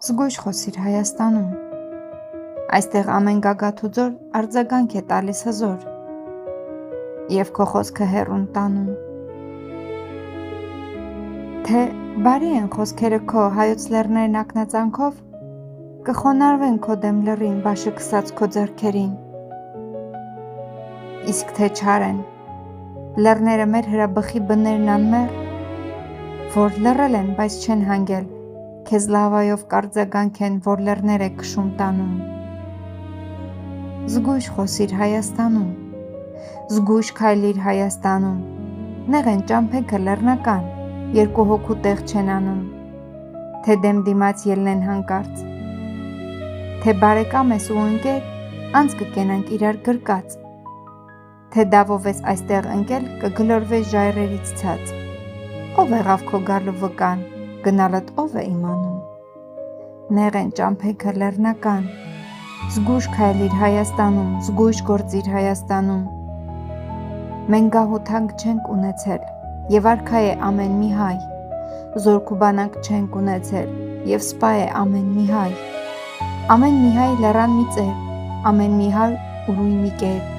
Զգույշ խոսիր Հայաստանում, այստեղ ամեն գագաթուձոր արձագանք է տալիս հզոր, և քո խոսքը հեռուն տանում։ Թե բարի են խոսքերը քո հայոց լեռներն ակնածանքով, կխոնարհվեն քո դեմ լռին բաշը քսած քո ձեռքերին։ Իսկ թե չար են, լեռները մեր հրաբխի բներն անմեղ, որ լռել են, բայց չեն հանգել, քեզ լավայով կարձագանք են, որ լեռներ է քշում տանում։ Զգույշ խոսիր Հայաստանում, զգույշ քայլիր Հայաստանում, նեղ են ճամփեքը լեռնական, երկու հոգու տեղ չեն անում, թե դեմ դիմաց ելնեն հանկարծ, թե բարեկամ ես ու ընկեր, անց կկենանք իրար գրկած, թե դավով ես այստեղ ընկել, կգլորվես ժայռերից ցած, ով եղավ քո գալու վկան, գնալդ ով է իմանում։ Նեղ են ճամփեքը լեռնական, զգույշ քայլիր Հայաստանում, զգույշ գործիր Հայաստանում։ Մենք գահութանք չենք ունեցել, և արքա է ամեն մի հայ, զորք ու բանակ չենք ունեցել, և սպա է ամեն մի հայ։ Ամեն մի հայ լեռան մի ծեր, ամեն մի հայ ուրույն մի կետ,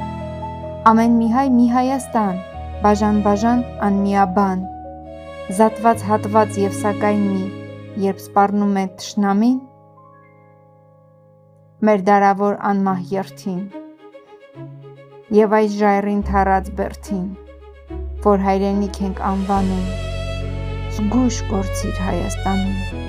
ամեն մի հայ մի Հայաստան, բաժան անմիաբան, զատված հատված և սակայն մի, երբ սպառնում է թշնամին, մեր դարավոր անմահ երթին, և այս ժայռին թառած բերդին, որ հայրենիք ենք անվանում, զգույշ գործիր Հայաստանում։